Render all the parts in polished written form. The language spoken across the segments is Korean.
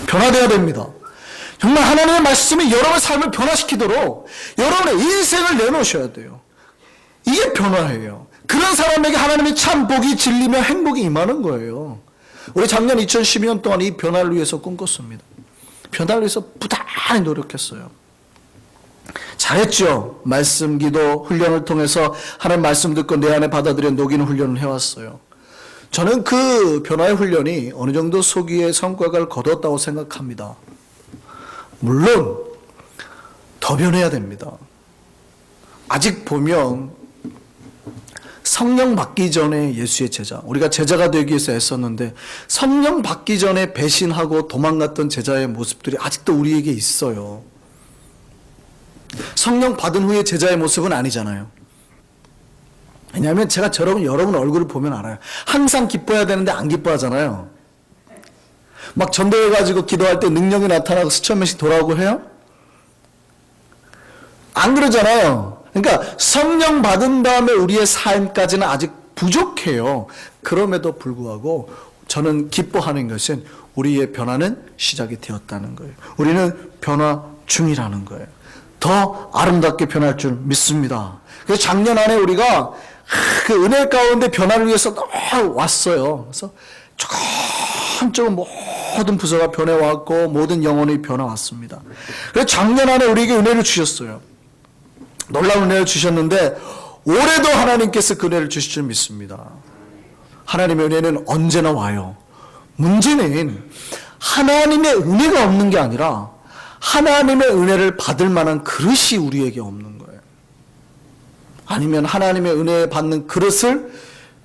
변화되어야 됩니다. 정말 하나님의 말씀이 여러분의 삶을 변화시키도록 여러분의 인생을 내놓으셔야 돼요. 이게 변화예요. 그런 사람에게 하나님의 참 복이 진리며 행복이 임하는 거예요. 우리 작년 2012년 동안 이 변화를 위해서 꿈꿨습니다. 변화를 위해서 부단히 노력했어요. 잘했죠. 말씀, 기도, 훈련을 통해서 하나님 말씀 듣고 내 안에 받아들여 녹이는 훈련을 해왔어요. 저는 그 변화의 훈련이 어느 정도 소기의 성과를 거뒀다고 생각합니다. 물론 더 변해야 됩니다. 아직 보면 성령 받기 전에 예수의 제자, 우리가 제자가 되기 위해서 애썼는데 성령 받기 전에 배신하고 도망갔던 제자의 모습들이 아직도 우리에게 있어요. 성령 받은 후에 제자의 모습은 아니잖아요. 왜냐하면 제가 여러분 얼굴을 보면 알아요. 항상 기뻐해야 되는데 안 기뻐하잖아요. 막 전도해가지고 기도할 때 능력이 나타나고 수천 명씩 돌아오고 해요? 안 그러잖아요. 그러니까 성령 받은 다음에 우리의 삶까지는 아직 부족해요. 그럼에도 불구하고 저는 기뻐하는 것은 우리의 변화는 시작이 되었다는 거예요. 우리는 변화 중이라는 거예요. 더 아름답게 변할 줄 믿습니다. 그래서 작년 안에 우리가 그 은혜 가운데 변화를 위해서 왔어요. 그래서 조금 모든 부서가 변해왔고 모든 영혼이 변해왔습니다. 그래서 작년 안에 우리에게 은혜를 주셨어요. 놀라운 은혜를 주셨는데 올해도 하나님께서 그 은혜를 주실 줄 믿습니다. 하나님의 은혜는 언제나 와요. 문제는 하나님의 은혜가 없는 게 아니라 하나님의 은혜를 받을 만한 그릇이 우리에게 없는 거예요. 아니면 하나님의 은혜 받는 그릇을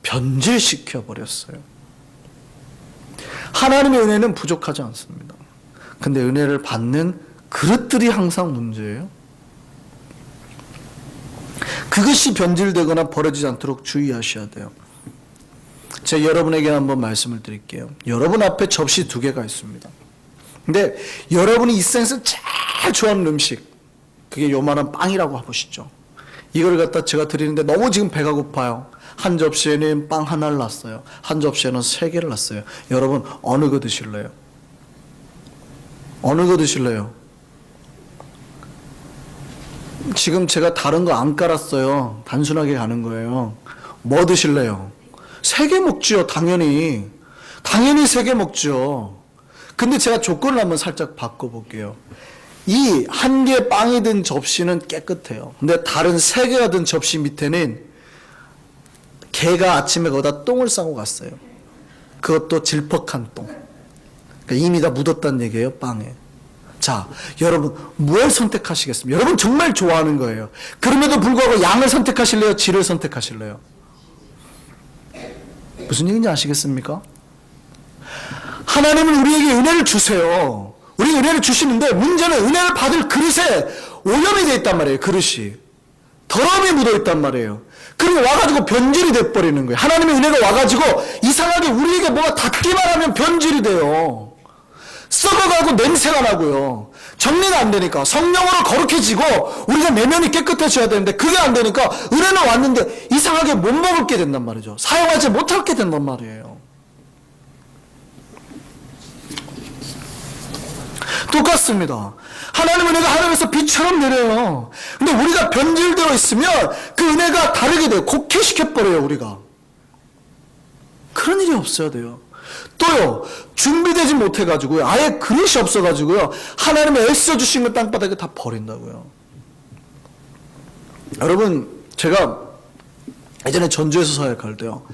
변질시켜 버렸어요. 하나님의 은혜는 부족하지 않습니다. 근데 은혜를 받는 그릇들이 항상 문제예요. 그것이 변질되거나 버려지지 않도록 주의하셔야 돼요. 제가 여러분에게 한번 말씀을 드릴게요. 여러분 앞에 접시 2개가 있습니다. 근데 여러분이 이 세상에서 제일 좋아하는 음식, 그게 요만한 빵이라고 해보시죠. 이걸 갖다 제가 드리는데 너무 지금 배가 고파요. 한 접시에는 빵 하나를 놨어요. 한 접시에는 3개를 놨어요. 여러분 어느 거 드실래요? 어느 거 드실래요? 지금 제가 다른 거 안 깔았어요. 단순하게 가는 거예요. 뭐 드실래요? 3개 먹지요. 당연히 3개 먹죠. 근데 제가 조건을 한번 살짝 바꿔볼게요. 이 1개 빵이 든 접시는 깨끗해요. 근데 다른 3개가 든 접시 밑에는 개가 아침에 거기다 똥을 싸고 갔어요. 그것도 질퍽한 똥. 그러니까 이미 다 묻었다는 얘기예요, 빵에. 자, 여러분 뭘 선택하시겠습니까? 여러분 정말 좋아하는 거예요. 그럼에도 불구하고 양을 선택하실래요? 질을 선택하실래요? 무슨 얘기인지 아시겠습니까? 하나님은 우리에게 은혜를 주세요. 우리 은혜를 주시는데 문제는 은혜를 받을 그릇에 오염이 되어 있단 말이에요. 그릇이 더러움이 묻어 있단 말이에요. 그리고 와가지고 변질이 돼버리는 거예요. 하나님의 은혜가 와가지고 이상하게 우리에게 뭐가 닿기만 하면 변질이 돼요. 썩어가고 냄새가 나고요. 정리가 안 되니까 성령으로 거룩해지고 우리가 내면이 깨끗해져야 되는데 그게 안 되니까 은혜는 왔는데 이상하게 못 먹게 된단 말이죠. 사용하지 못하게 된단 말이에요. 똑같습니다. 하나님의 은혜가 하늘에서 비처럼 내려요. 근데 우리가 변질되어 있으면 그 은혜가 다르게 돼요. 곡해시켜버려요. 우리가. 그런 일이 없어야 돼요. 또요, 준비되지 못해가지고요, 아예 그릇이 없어가지고요, 하나님의 애써주신 걸 땅바닥에 다 버린다고요. 여러분, 제가 예전에 전주에서 사역할 때요,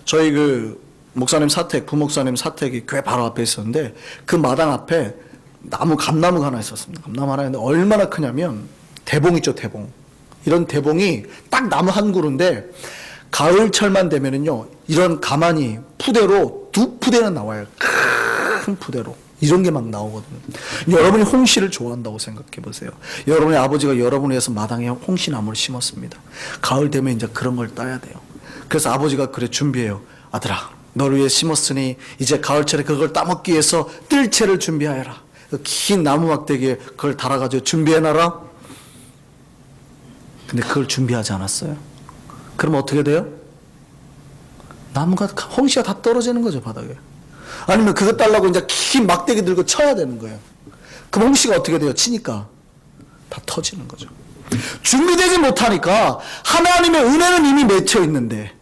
저희 그 목사님 사택, 부목사님 사택이 교회 바로 앞에 있었는데 그 마당 앞에 감나무가 하나 있었습니다. 감나무 하나 있는데 얼마나 크냐면 대봉 있죠, 대봉. 이런 대봉이 딱 나무 한 그루인데 가을철만 되면은요, 이런 가마니 푸대로 2푸대는 나와요. 큰 푸대로. 이런 게 막 나오거든요. 여러분이 홍시를 좋아한다고 생각해 보세요. 여러분의 아버지가 여러분을 위해서 마당에 홍시나무를 심었습니다. 가을 되면 이제 그런 걸 따야 돼요. 그래서 아버지가 그래 준비해요. 아들아, 너를 위해 심었으니 이제 가을철에 그걸 따먹기 위해서 뜰채를 준비하여라. 그 긴 나무 막대기에 그걸 달아가지고 준비해놔라. 근데 그걸 준비하지 않았어요. 그럼 어떻게 돼요? 나무가, 홍시가 다 떨어지는 거죠, 바닥에. 아니면 그것 달라고 이제 긴 막대기 들고 쳐야 되는 거예요. 그 몽씨가 어떻게 돼요? 치니까 다 터지는 거죠. 준비되지 못하니까 하나님의 은혜는 이미 맺혀 있는데,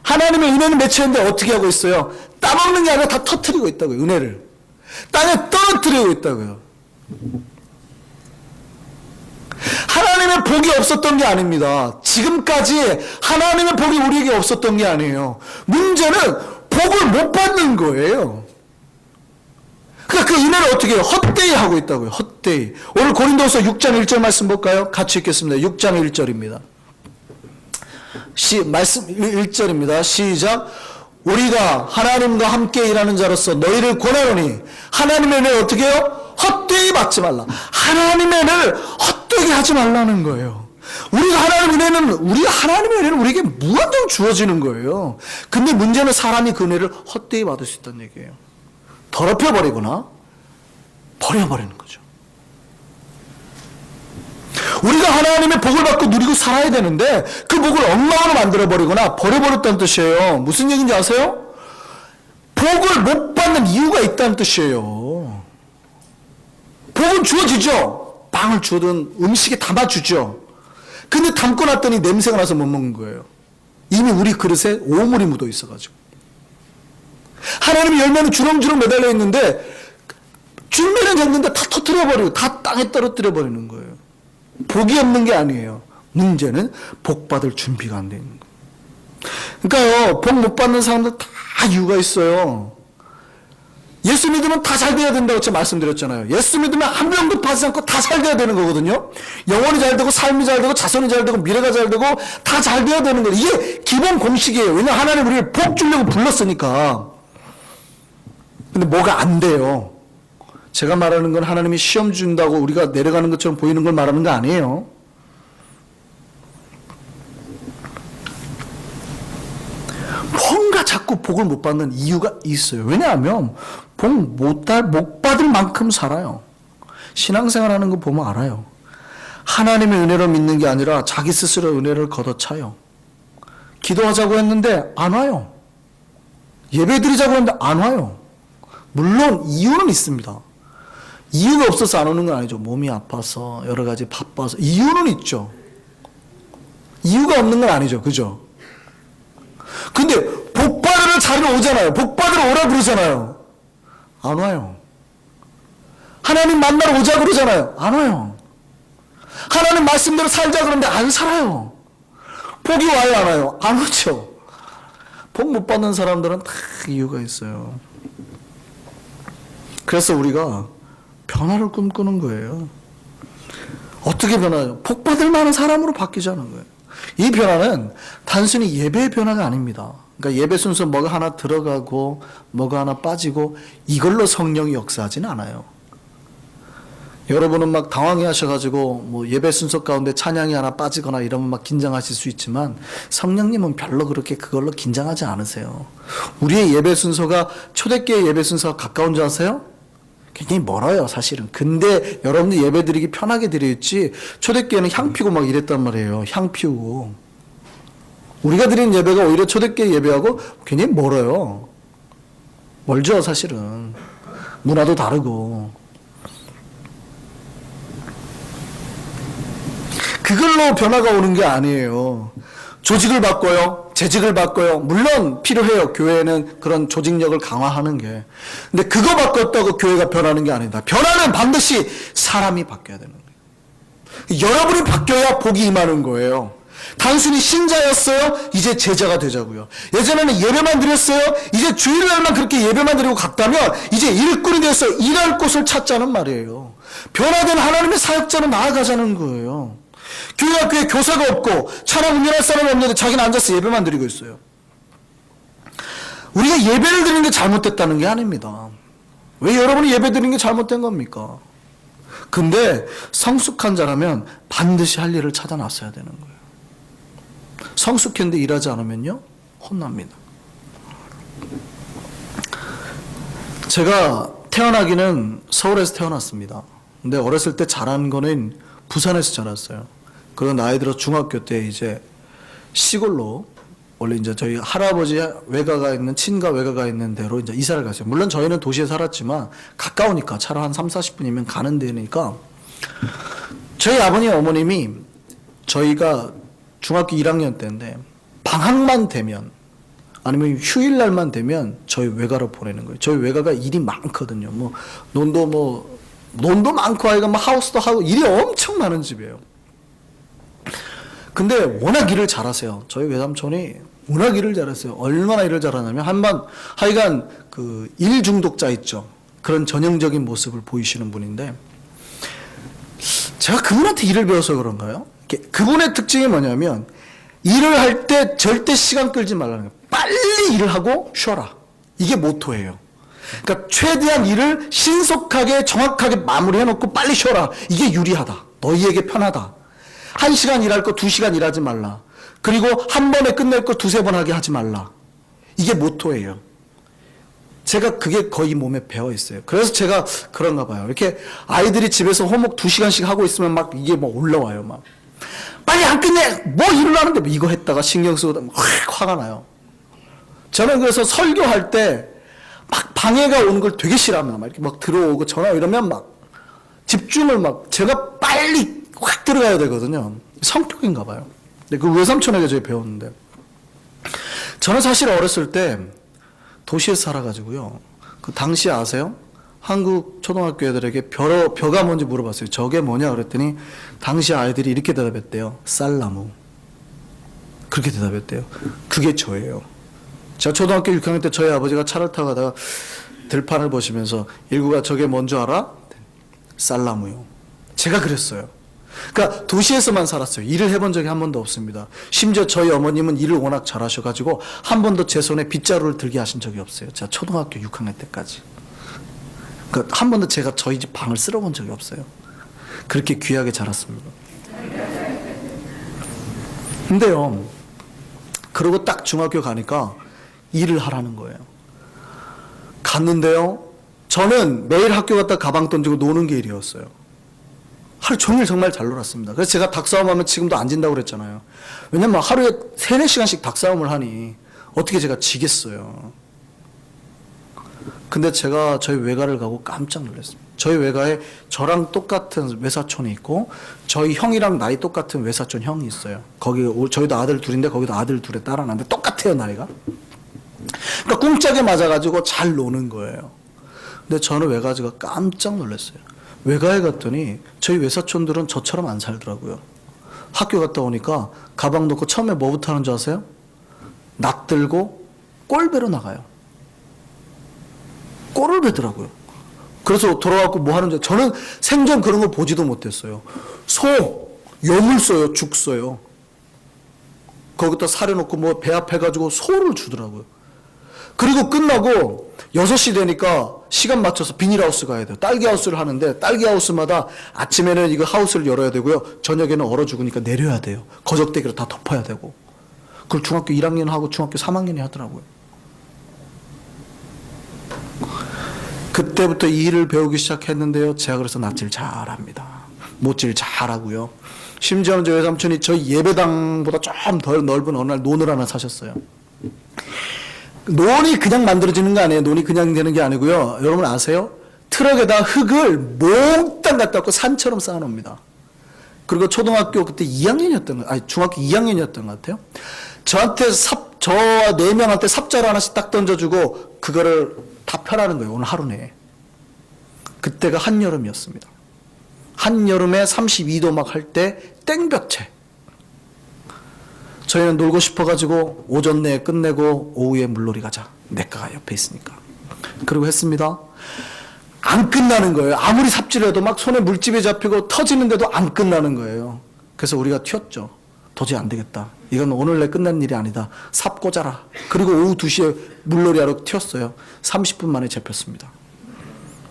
하나님의 은혜는 맺혀 있는데 어떻게 하고 있어요? 따먹는 게 아니라 다 터뜨리고 있다고요. 은혜를 땅에 떨어뜨리고 있다고요. 하나님의 복이 없었던 게 아닙니다. 지금까지 하나님의 복이 우리에게 없었던 게 아니에요. 문제는 복을 못 받는 거예요. 그러니까 그 은혜를 어떻게 해요? 헛되이 하고 있다고요. 헛되이. 오늘 고린도서 6장 1절 말씀 볼까요? 같이 읽겠습니다. 6장 1절입니다. 말씀 1절입니다. 시작. 우리가 하나님과 함께 일하는 자로서 너희를 권하노니 하나님의 은혜를 어떻게 해요? 헛되이 받지 말라. 하나님의 은혜를 헛되게 하지 말라는 거예요. 우리가 하나님의 은혜는 우리에게 무한정 주어지는 거예요. 근데 문제는 사람이 그 은혜를 헛되이 받을 수 있다는 얘기예요. 더럽혀버리거나 버려버리는 거죠. 우리가 하나님의 복을 받고 누리고 살아야 되는데 그 복을 엉망으로 만들어버리거나 버려버렸다는 뜻이에요. 무슨 얘기인지 아세요? 복을 못 받는 이유가 있다는 뜻이에요. 복은 주어지죠. 빵을 주든 음식에 담아주죠. 근데 담고 놨더니 냄새가 나서 못 먹는 거예요. 이미 우리 그릇에 오물이 묻어 있어가지고. 하나님의 열매는 주렁주렁 매달려 있는데 준비는 됐는데 다 터뜨려버리고 다 땅에 떨어뜨려 버리는 거예요. 복이 없는 게 아니에요. 문제는 복 받을 준비가 안 돼 있는 거예요. 그러니까요, 복 못 받는 사람들 다 이유가 있어요. 예수 믿으면 다 잘 돼야 된다고 제가 말씀드렸잖아요. 예수 믿으면 한 명도 빠지지 않고 다 잘 돼야 되는 거거든요. 영혼이 잘 되고 삶이 잘 되고 자손이 잘 되고 미래가 잘 되고 다 잘 돼야 되는 거예요. 이게 기본 공식이에요. 왜냐하면 하나님 우리를 복 주려고 불렀으니까. 근데 뭐가 안 돼요. 제가 말하는 건 하나님이 시험 준다고 우리가 내려가는 것처럼 보이는 걸 말하는 거 아니에요. 뭔가 자꾸 복을 못 받는 이유가 있어요. 왜냐하면 복 못 받을 만큼 살아요. 신앙생활 하는 거 보면 알아요. 하나님의 은혜로 믿는 게 아니라 자기 스스로 은혜를 걷어차요. 기도하자고 했는데 안 와요. 예배 드리자고 했는데 안 와요. 물론 이유는 있습니다. 이유가 없어서 안 오는 건 아니죠. 몸이 아파서 여러 가지 바빠서 이유는 있죠. 이유가 없는 건 아니죠. 그죠? 근데 복 받으러 자리로 오잖아요. 복 받으러 오라 그러잖아요. 안 와요. 하나님 만나러 오자 그러잖아요. 안 와요. 하나님 말씀대로 살자 그러는데 안 살아요. 복이 와요, 안 와요? 안 오죠. 복 못 받는 사람들은 다 이유가 있어요. 그래서 우리가 변화를 꿈꾸는 거예요. 어떻게 변화요? 복 받을 만한 사람으로 바뀌자는 거예요. 이 변화는 단순히 예배의 변화가 아닙니다. 그러니까 예배 순서 뭐가 하나 들어가고 뭐가 하나 빠지고 이걸로 성령이 역사하지는 않아요. 여러분은 막 당황해 하셔가지고 뭐 예배 순서 가운데 찬양이 하나 빠지거나 이러면 막 긴장하실 수 있지만 성령님은 별로 그렇게 그걸로 긴장하지 않으세요. 우리의 예배 순서가 초대교회 예배 순서가 가까운 줄 아세요? 굉장히 멀어요, 사실은. 근데 여러분들 예배 드리기 편하게 드렸지 초대교회는 향 피우고 막 이랬단 말이에요. 향 피우고. 우리가 드리는 예배가 오히려 초대교회 예배하고 굉장히 멀어요. 멀죠, 사실은. 문화도 다르고. 그걸로 변화가 오는 게 아니에요. 조직을 바꿔요. 재직을 바꿔요. 물론 필요해요. 교회는 그런 조직력을 강화하는 게. 근데 그거 바꿨다고 교회가 변하는 게 아니다. 변화는 반드시 사람이 바뀌어야 되는 거예요. 여러분이 바뀌어야 복이 임하는 거예요. 단순히 신자였어요. 이제 제자가 되자고요. 예전에는 예배만 드렸어요. 이제 주일날만 그렇게 예배만 드리고 갔다면 이제 일꾼이 돼서 일할 곳을 찾자는 말이에요. 변화된 하나님의 사역자로 나아가자는 거예요. 교회 학교에 교사가 없고 차량 운전할 사람이 없는데 자기는 앉아서 예배만 드리고 있어요. 우리가 예배를 드리는 게 잘못됐다는 게 아닙니다. 왜 여러분이 예배 드리는 게 잘못된 겁니까? 근데 성숙한 자라면 반드시 할 일을 찾아놨어야 되는 거예요. 성숙했는데 일하지 않으면요 혼납니다. 제가 태어나기는 서울에서 태어났습니다. 근데 어렸을 때 자란 거는 부산에서 자랐어요. 그리고 나이 들어 중학교 때 이제 시골로 원래 이제 저희 할아버지 외가가 있는, 친가 외가가 있는 데로 이제 이사를 갔어요. 물론 저희는 도시에 살았지만 가까우니까 차로 한 3, 40분이면 가는 데니까 저희 아버님, 어머님이 저희가 중학교 1학년 때인데 방학만 되면 아니면 휴일날만 되면 저희 외가로 보내는 거예요. 저희 외가가 일이 많거든요. 논도 많고 아이가 뭐 하우스도 하고 일이 엄청 많은 집이에요. 근데 워낙 일을 잘하세요. 저희 외삼촌이 워낙 일을 잘했어요. 얼마나 일을 잘하냐면 하여간 그 일 중독자 있죠. 그런 전형적인 모습을 보이시는 분인데 제가 그분한테 일을 배워서 그런가요? 그분의 특징이 뭐냐면 일을 할 때 절대 시간 끌지 말라는 거예요. 빨리 일을 하고 쉬어라. 이게 모토예요. 그러니까 최대한 일을 신속하게 정확하게 마무리해놓고 빨리 쉬어라. 이게 유리하다. 너희에게 편하다. 1시간 일할 거 2시간 일하지 말라. 그리고 한 번에 끝낼 거 2-3번 하게 하지 말라. 이게 모토예요. 제가 그게 거의 몸에 배어 있어요. 그래서 제가 그런가 봐요. 이렇게 아이들이 집에서 홈워크 2시간씩 하고 있으면 막 이게 막 올라와요. 막 빨리 안 끝내! 뭐 일을 하는데 뭐 이거 했다가 신경 쓰고 확 화가 나요. 저는 그래서 설교할 때 막 방해가 오는 걸 되게 싫어합니다. 막 이렇게 막 들어오고 전화 이러면 막 집중을 막 제가 빨리 확 들어가야 되거든요. 성격인가 봐요. 근데 그 외삼촌에게 저희 배웠는데 저는 사실 어렸을 때 도시에서 살아가지고요. 그 당시 아세요? 한국 초등학교 애들에게 벼가 뭔지 물어봤어요. 저게 뭐냐 그랬더니 당시 아이들이 이렇게 대답했대요. 쌀나무. 그렇게 대답했대요. 그게 저예요. 제가 초등학교 6학년 때 저희 아버지가 차를 타고 가다가 들판을 보시면서 일구가 저게 뭔 줄 알아? 쌀나무요. 제가 그랬어요. 그러니까 도시에서만 살았어요. 일을 해본 적이 한 번도 없습니다. 심지어 저희 어머님은 일을 워낙 잘하셔가지고 한 번도 제 손에 빗자루를 들게 하신 적이 없어요. 제가 초등학교 6학년 때까지. 그러니까 한 번도 제가 저희 집 방을 쓸어본 적이 없어요. 그렇게 귀하게 자랐습니다. 근데요, 그러고 딱 중학교 가니까 일을 하라는 거예요. 갔는데요, 저는 매일 학교 갔다 가방 던지고 노는 게 일이었어요. 하루 종일 정말 잘 놀았습니다. 그래서 제가 닭싸움하면 지금도 안 진다고 그랬잖아요. 왜냐면 하루에 3-4시간씩 닭싸움을 하니 어떻게 제가 지겠어요. 근데 제가 저희 외가를 가고 깜짝 놀랐습니다. 저희 외가에 저랑 똑같은 외사촌이 있고 저희 형이랑 나이 똑같은 외사촌 형이 있어요. 거기 저희도 아들 둘인데 거기도 아들 둘에 딸 하나인데 똑같아요, 나이가. 그러니까 꿍짝에 맞아가지고 잘 노는 거예요. 근데 저는 외가지가 깜짝 놀랐어요. 외가에 갔더니 저희 외사촌들은 저처럼 안 살더라고요. 학교 갔다 오니까 가방 놓고 처음에 뭐부터 하는 줄 아세요? 낫 들고 꼴배로 나가요. 꼴을 베더라고요. 그래서 돌아와서 뭐 하는지 저는 생전 그런 거 보지도 못했어요. 소, 염을 써요. 죽 써요. 거기다 사려놓고 뭐 배합해가지고 소를 주더라고요. 그리고 끝나고 6시 되니까 시간 맞춰서 비닐하우스 가야 돼요. 딸기하우스를 하는데 딸기하우스마다 아침에는 이거 하우스를 열어야 되고요. 저녁에는 얼어 죽으니까 내려야 돼요. 거적대기로 다 덮어야 되고. 그걸 중학교 1학년 하고 중학교 3학년이 하더라고요. 그때부터 이 일을 배우기 시작했는데요. 제가 그래서 낫질 잘합니다. 못질 잘하고요. 심지어는 저희 외삼촌이 저희 예배당보다 좀 덜 넓은 어느 날 논을 하나 사셨어요. 논이 그냥 만들어지는 거 아니에요. 논이 그냥 되는 게 아니고요. 여러분 아세요? 트럭에다 흙을 몽땅 갖다 놓고 산처럼 쌓아놓습니다. 그리고 초등학교 그때 2학년이었던 중학교 2학년이었던 것 같아요. 저한테 저와 4명한테 삽자루 하나씩 딱 던져주고 그거를 다 펴라는 거예요. 오늘 하루 내에. 그때가 한여름이었습니다. 한여름에 32도 막 할 때 땡볕에 저희는 놀고 싶어가지고 오전 내에 끝내고 오후에 물놀이 가자. 내과가 옆에 있으니까. 그리고 했습니다. 안 끝나는 거예요. 아무리 삽질해도 막 손에 물집이 잡히고 터지는데도 안 끝나는 거예요. 그래서 우리가 튀었죠. 도저히 안 되겠다. 이건 오늘 내 끝난 일이 아니다. 삽 꽂아라. 그리고 오후 2시에 물놀이하러 튀었어요. 30분 만에 잡혔습니다.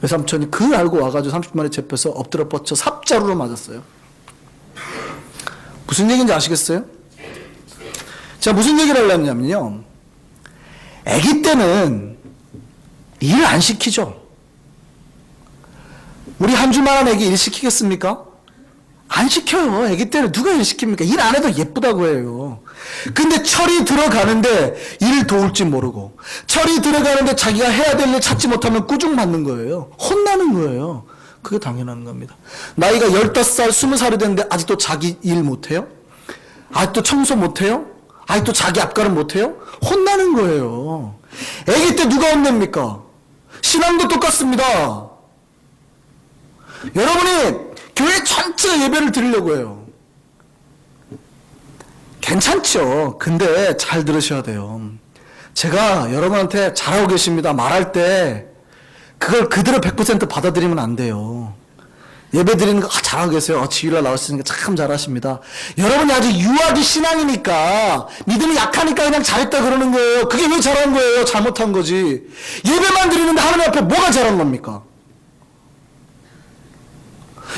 외삼촌이 그걸 알고 와가지고 30분 만에 잡혀서 엎드려 뻗쳐 삽자루로 맞았어요. 무슨 얘기인지 아시겠어요? 제가 무슨 얘기를 하려냐면요. 아기 때는 일 안 시키죠. 우리 한 주만한 아기 일 시키겠습니까? 안 시켜요. 아기 때는 누가 일 시킵니까? 일 안 해도 예쁘다고 해요. 근데 철이 들어가는데 일 도울지 모르고, 철이 들어가는데 자기가 해야 될 일 찾지 못하면 꾸중 맞는 거예요. 혼나는 거예요. 그게 당연한 겁니다. 나이가 15살, 20살이 됐는데 아직도 자기 일 못해요? 아직도 청소 못해요? 아직도 자기 앞가름 못해요? 혼나는 거예요. 아기 때 누가 혼냅니까? 신앙도 똑같습니다. 여러분이 교회 전체 예배를 드리려고 해요. 괜찮죠. 근데 잘 들으셔야 돼요. 제가 여러분한테 잘하고 계십니다 말할 때 그걸 그대로 100% 받아들이면 안 돼요. 예배 드리는 거 잘하고 계세요. 지휘라 나오시니까 참 잘하십니다. 여러분이 아직 유아기 신앙이니까, 믿음이 약하니까 그냥 잘했다 그러는 거예요. 그게 왜 잘한 거예요? 잘못한 거지. 예배만 드리는데 하나님 앞에 뭐가 잘한 겁니까?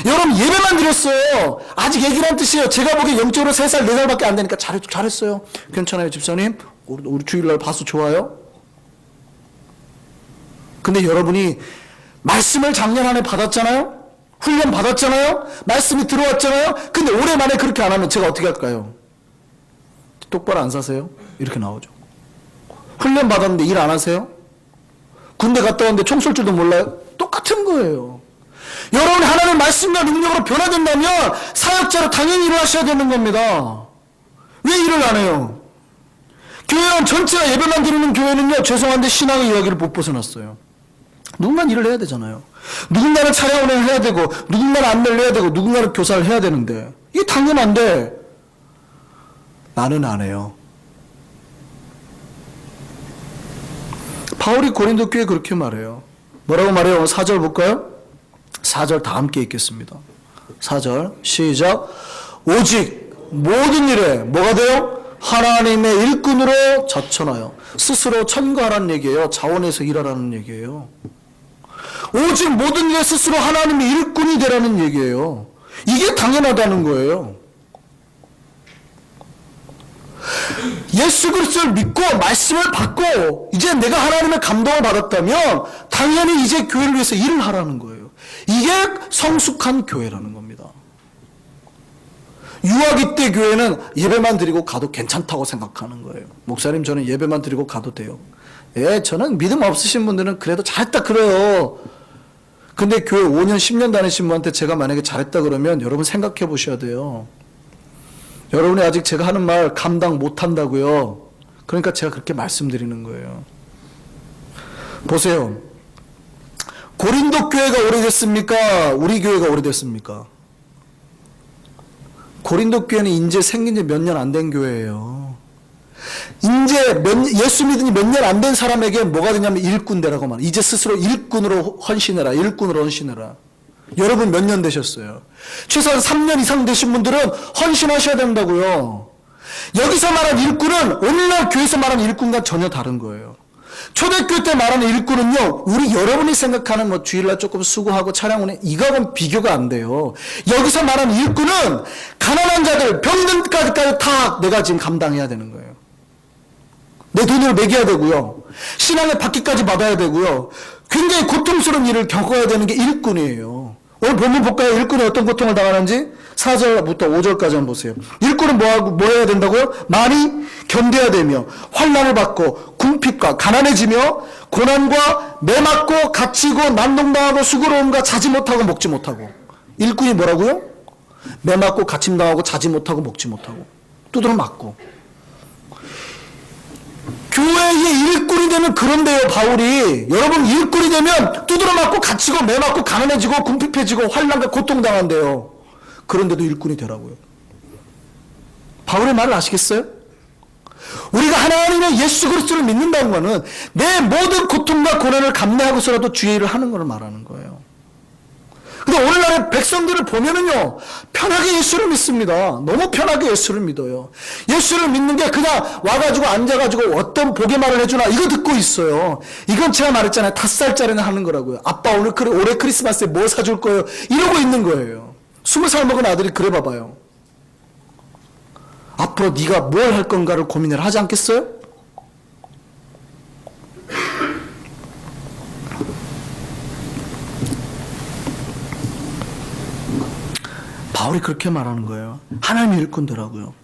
여러분 예배만 드렸어요. 아직 얘기란 뜻이에요. 제가 보기에 영적으로 3살, 4살밖에 안 되니까 잘했어요. 괜찮아요 집사님? 우리 주일날 봐서 좋아요? 근데 여러분이 말씀을 작년 안에 받았잖아요? 훈련 받았잖아요? 말씀이 들어왔잖아요? 근데 올해 만에 그렇게 안 하면 제가 어떻게 할까요? 똑바로 안 사세요? 이렇게 나오죠. 훈련 받았는데 일 안 하세요? 군대 갔다 왔는데 총 쏠 줄도 몰라요? 똑같은 거예요. 여러분이 하나님의 말씀과 능력으로 변화된다면 사역자로 당연히 일을 하셔야 되는 겁니다. 왜 일을 안 해요? 교회는 전체가 예배만 드리는 교회는요, 죄송한데 신앙의 이야기를 못 벗어났어요. 누군가는 일을 해야 되잖아요. 누군가는 차량 운행을 해야 되고, 누군가는 안내를 해야 되고, 누군가는 교사를 해야 되는데, 이게 당연한데 나는 안 해요. 바울이 고린도 교회에 그렇게 말해요. 뭐라고 말해요? 4절 볼까요? 4절 다 함께 읽겠습니다. 4절 시작. 오직 모든 일에 뭐가 돼요? 하나님의 일꾼으로 자천하여 스스로 천거하라는 얘기예요. 자원해서 일하라는 얘기예요. 오직 모든 일에 스스로 하나님의 일꾼이 되라는 얘기예요. 이게 당연하다는 거예요. 예수 그리스도를 믿고 말씀을 받고 이제 내가 하나님의 감동을 받았다면 당연히 이제 교회를 위해서 일을 하라는 거예요. 이게 성숙한 교회라는 겁니다. 유아기 때 교회는 예배만 드리고 가도 괜찮다고 생각하는 거예요. 목사님 저는 예배만 드리고 가도 돼요. 예, 저는 믿음 없으신 분들은 그래도 잘했다 그래요. 근데 교회 5년 10년 다니신 분한테 제가 만약에 잘했다 그러면 여러분 생각해 보셔야 돼요. 여러분이 아직 제가 하는 말 감당 못 한다고요. 그러니까 제가 그렇게 말씀드리는 거예요. 보세요. 고린도 교회가 오래됐습니까? 우리 교회가 오래됐습니까? 고린도 교회는 이제 생긴 지 몇 년 안 된 교회예요. 이제 예수 믿은 지 몇 년 안 된 사람에게 뭐가 되냐면 일꾼 되라고 말. 이제 스스로 일꾼으로 헌신해라. 일꾼으로 헌신해라. 여러분 몇 년 되셨어요? 최소한 3년 이상 되신 분들은 헌신하셔야 된다고요. 여기서 말한 일꾼은 오늘날 교회에서 말하는 일꾼과 전혀 다른 거예요. 초대교회 때 말하는 일꾼은요, 우리 여러분이 생각하는 뭐 주일날 조금 수고하고 차량 운행 이거하고는 비교가 안 돼요. 여기서 말하는 일꾼은 가난한 자들, 병든까지 다 내가 지금 감당해야 되는 거예요. 내 돈을 매겨야 되고요. 신앙의 받기까지 받아야 되고요. 굉장히 고통스러운 일을 겪어야 되는 게 일꾼이에요. 오늘 본문 볼까요? 일꾼이 어떤 고통을 당하는지 4절부터 5절까지 한번 보세요. 일꾼은 뭐 해야 된다고요? 많이 견뎌야 되며 환난을 받고 궁핍과 가난해지며 고난과 매맞고 갇히고 난동당하고 수고로움과 자지 못하고 먹지 못하고. 일꾼이 뭐라고요? 매맞고 갇힘당하고 자지 못하고 먹지 못하고 두드러 맞고. 교회의 일꾼이 되면 그런데요, 바울이. 여러분 일꾼이 되면 두드러 맞고 갇히고 매맞고 가난해지고 궁핍해지고 환난과 고통당한대요. 그런데도 일꾼이 되라고요. 바울의 말을 아시겠어요? 우리가 하나님의 예수 그리스도를 믿는다는 것은 내 모든 고통과 고난을 감내하고서라도 주의 일을 하는 것을 말하는 거예요. 근데 오늘날의 백성들을 보면은요, 편하게 예수를 믿습니다. 너무 편하게 예수를 믿어요. 예수를 믿는 게 그냥 와가지고 앉아가지고 어떤 복의 말을 해주나 이거 듣고 있어요. 이건 제가 말했잖아요. 5살짜리는 하는 거라고요. 아빠 올해 크리스마스에 뭐 사줄 거예요? 이러고 있는 거예요. 20살 먹은 아들이 그래 봐봐요. 앞으로 네가 뭘 할 건가를 고민을 하지 않겠어요? 바울이 그렇게 말하는 거예요. 하나님의 일꾼들하고요.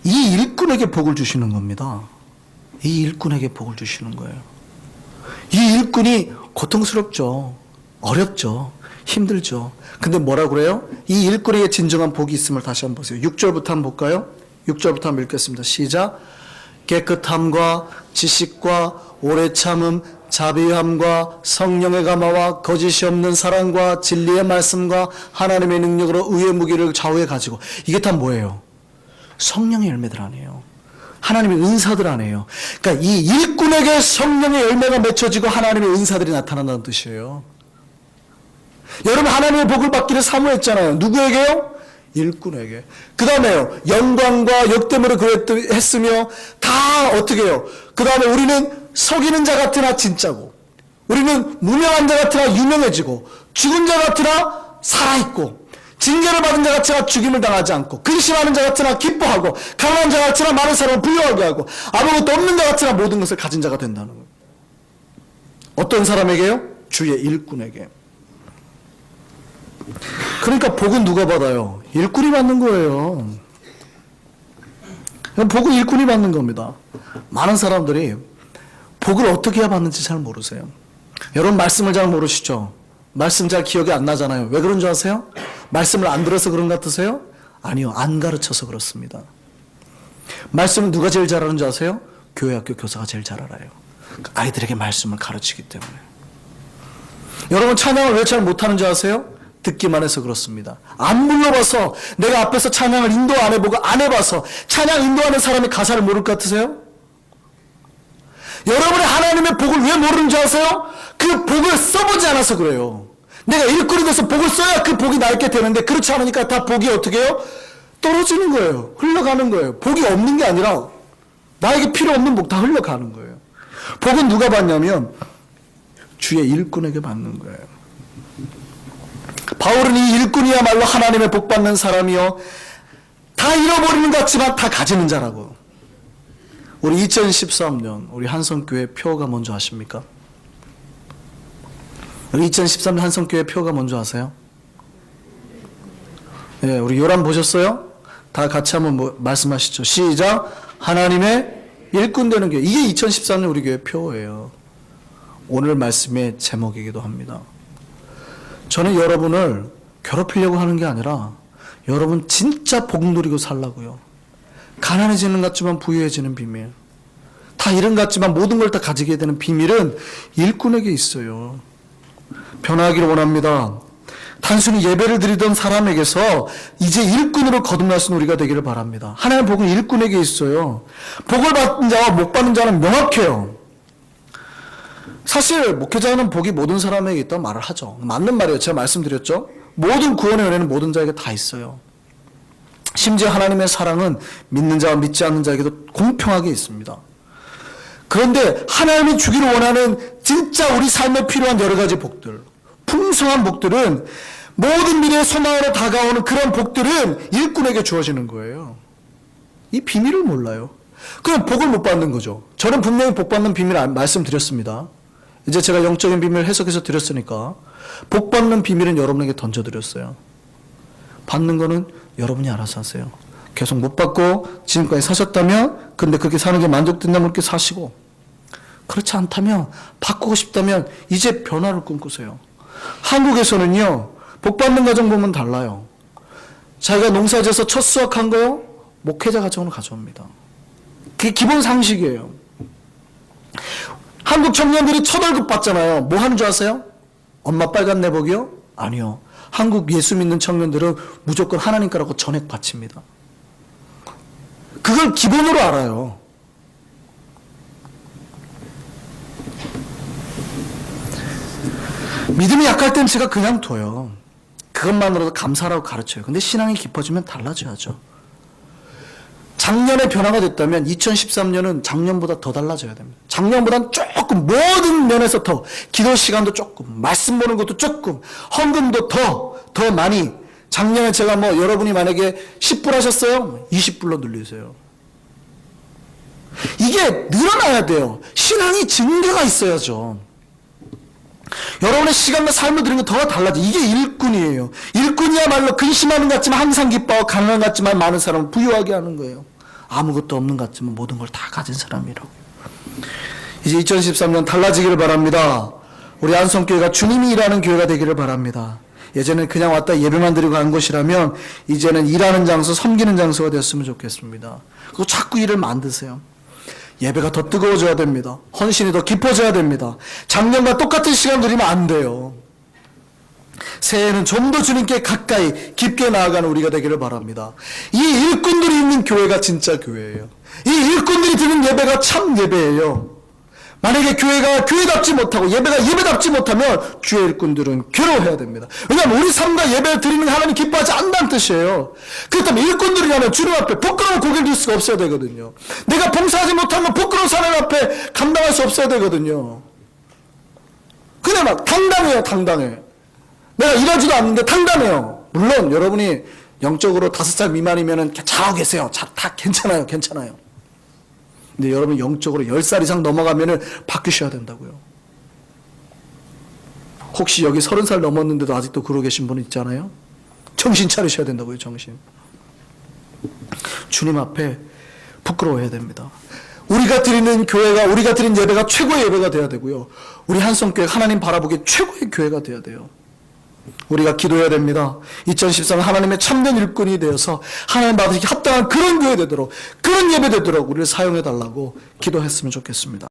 이 일꾼에게 복을 주시는 겁니다. 이 일꾼에게 복을 주시는 거예요. 이 일꾼이 고통스럽죠. 어렵죠. 힘들죠. 근데 뭐라 그래요? 이 일꾼에게 진정한 복이 있음을 다시 한번 보세요. 6절부터 한번 볼까요? 6절부터 한번 읽겠습니다. 시작. 깨끗함과 지식과 오래 참음, 자비함과 성령의 감화와 거짓이 없는 사랑과 진리의 말씀과 하나님의 능력으로 의의 무기를 좌우에 가지고, 이게 다 뭐예요? 성령의 열매들 아니에요. 하나님의 은사들 아니에요. 그러니까 이 일꾼에게 성령의 열매가 맺혀지고 하나님의 은사들이 나타난다는 뜻이에요. 여러분, 하나님의 복을 받기를 사모했잖아요. 누구에게요? 일꾼에게. 그 다음에요, 영광과 역대물을 그랬으며 다 어떻게 해요? 그 다음에 우리는 속이는 자 같으나 진짜고, 우리는 무명한 자 같으나 유명해지고, 죽은 자 같으나 살아있고, 징계를 받은 자 같으나 죽임을 당하지 않고, 근심하는 자 같으나 기뻐하고, 가난한 자 같으나 많은 사람을 부유하게 하고, 아무것도 없는 자 같으나 모든 것을 가진 자가 된다는 거예요. 어떤 사람에게요? 주의 일꾼에게. 그러니까 복은 누가 받아요? 일꾼이 받는 거예요. 복은 일꾼이 받는 겁니다. 많은 사람들이 복을 어떻게 해야 받는지 잘 모르세요. 여러분, 말씀을 잘 모르시죠? 말씀 잘 기억이 안 나잖아요. 왜 그런 줄 아세요? 말씀을 안 들어서 그런 것 같으세요? 아니요, 안 가르쳐서 그렇습니다. 말씀을 누가 제일 잘 아는 줄 아세요? 교회 학교 교사가 제일 잘 알아요. 아이들에게 말씀을 가르치기 때문에. 여러분, 찬양을 왜 잘 못하는 줄 아세요? 듣기만 해서 그렇습니다. 안 불러봐서, 내가 앞에서 찬양을 인도 안 해보고 안 해봐서 찬양 인도하는 사람이 가사를 모를 것 같으세요? 여러분이 하나님의 복을 왜 모르는 줄 아세요? 그 복을 써보지 않아서 그래요. 내가 일꾼이 돼서 복을 써야 그 복이 나있게 되는데, 그렇지 않으니까 다 복이 어떻게 해요? 떨어지는 거예요. 흘러가는 거예요. 복이 없는 게 아니라 나에게 필요 없는 복 다 흘러가는 거예요. 복은 누가 받냐면 주의 일꾼에게 받는 거예요. 바울은 이 일꾼이야말로 하나님의 복 받는 사람이요, 다 잃어버리는 것 같지만 다 가지는 자라고. 우리 2013년 우리 한성교회 표가 뭔지 아십니까? 우리 2013년 한성교회 표가 뭔지 아세요? 네, 우리 요람 보셨어요? 다 같이 한번 말씀하시죠. 시작. 하나님의 일꾼 되는 교회. 이게 2013년 우리 교회 표예요. 오늘 말씀의 제목이기도 합니다. 저는 여러분을 괴롭히려고 하는 게 아니라 여러분 진짜 복 누리고 살라고요. 가난해지는 것 같지만 부유해지는 비밀, 다 잃은 것 같지만 모든 걸 다 가지게 되는 비밀은 일꾼에게 있어요. 변화하기를 원합니다. 단순히 예배를 드리던 사람에게서 이제 일꾼으로 거듭날 수 있는 우리가 되기를 바랍니다. 하나님의 복은 일꾼에게 있어요. 복을 받는 자와 못 받는 자는 명확해요. 사실 목회자는 복이 모든 사람에게 있다고 말을 하죠. 맞는 말이에요. 제가 말씀드렸죠. 모든 구원의 은혜는 모든 자에게 다 있어요. 심지어 하나님의 사랑은 믿는 자와 믿지 않는 자에게도 공평하게 있습니다. 그런데 하나님이 주기를 원하는 진짜 우리 삶에 필요한 여러 가지 복들, 풍성한 복들은, 모든 미래의 소망으로 다가오는 그런 복들은 일꾼에게 주어지는 거예요. 이 비밀을 몰라요. 그럼 복을 못 받는 거죠. 저는 분명히 복 받는 비밀 말씀드렸습니다. 이제 제가 영적인 비밀을 해석해서 드렸으니까 복 받는 비밀은 여러분에게 던져드렸어요. 받는 거는 여러분이 알아서 하세요. 계속 못 받고 지금까지 사셨다면, 근데 그렇게 사는 게 만족된다면 그렇게 사시고, 그렇지 않다면, 바꾸고 싶다면 이제 변화를 꿈꾸세요. 한국에서는요, 복 받는 가정 보면 달라요. 자기가 농사지어서 첫 수확한 거요, 목회자 가정으로 가져옵니다. 그게 기본 상식이에요. 한국 청년들이 첫 월급 받잖아요. 뭐 하는 줄 아세요? 엄마 빨간 내복이요? 아니요. 한국 예수 믿는 청년들은 무조건 하나님 거라고 전액 바칩니다. 그걸 기본으로 알아요. 믿음이 약할 땐 제가 그냥 둬요. 그것만으로도 감사라고 가르쳐요. 근데 신앙이 깊어지면 달라져야죠. 작년에 변화가 됐다면 2013년은 작년보다 더 달라져야 됩니다. 작년보다는 조금, 모든 면에서 더, 기도 시간도 조금, 말씀 보는 것도 조금, 헌금도 더 많이. 작년에 제가 여러분이 만약에 10불 하셨어요? 20불로 늘리세요. 이게 늘어나야 돼요. 신앙이 증거가 있어야죠. 여러분의 시간과 삶을 드리는 게 더 달라져. 이게 일꾼이에요. 일꾼이야말로 근심하는 것 같지만 항상 기뻐하고 가난한 것 같지만 많은 사람을 부유하게 하는 거예요. 아무것도 없는 것 같지만 모든 걸 다 가진 사람이라고요. 이제 2013년 달라지기를 바랍니다. 우리 안성교회가 주님이 일하는 교회가 되기를 바랍니다. 예전에 그냥 왔다 예배만 드리고 간 곳이라면 이제는 일하는 장소, 섬기는 장소가 됐으면 좋겠습니다. 그거 자꾸 일을 만드세요. 예배가 더 뜨거워져야 됩니다. 헌신이 더 깊어져야 됩니다. 작년과 똑같은 시간 드리면 안 돼요. 새해에는 좀 더 주님께 가까이 깊게 나아가는 우리가 되기를 바랍니다. 이 일꾼들이 있는 교회가 진짜 교회예요. 이 일꾼들이 드리는 예배가 참 예배예요. 만약에 교회가 교회답지 못하고 예배가 예배답지 못하면 주의 일꾼들은 괴로워해야 됩니다. 왜냐하면 우리 삶과 예배를 드리는 하나님 기뻐하지 않는다는 뜻이에요. 그렇다면 일꾼들이라면 주님 앞에 부끄러운 고개를 들 수가 없어야 되거든요. 내가 봉사하지 못하면 부끄러운 사람 앞에 감당할 수 없어야 되거든요. 그냥 막 당당해요. 당당해. 내가 일하지도 않는데 당당해요. 물론 여러분이 영적으로 5살 미만이면 잘하고 계세요. 다 괜찮아요. 괜찮아요. 근데 여러분 영적으로 10살 이상 넘어가면은 바뀌셔야 된다고요. 혹시 여기 30살 넘었는데도 아직도 그러고 계신 분 있잖아요. 정신 차리셔야 된다고요. 정신. 주님 앞에 부끄러워해야 됩니다. 우리가 드리는 교회가, 우리가 드리는 예배가 최고의 예배가 돼야 되고요. 우리 한성교회 하나님 바라보기에 최고의 교회가 돼야 돼요. 우리가 기도해야 됩니다. 2013년 하나님의 참된 일꾼이 되어서 하나님 받으시기 합당한 그런 교회 되도록, 그런 예배 되도록 우리를 사용해 달라고 기도했으면 좋겠습니다.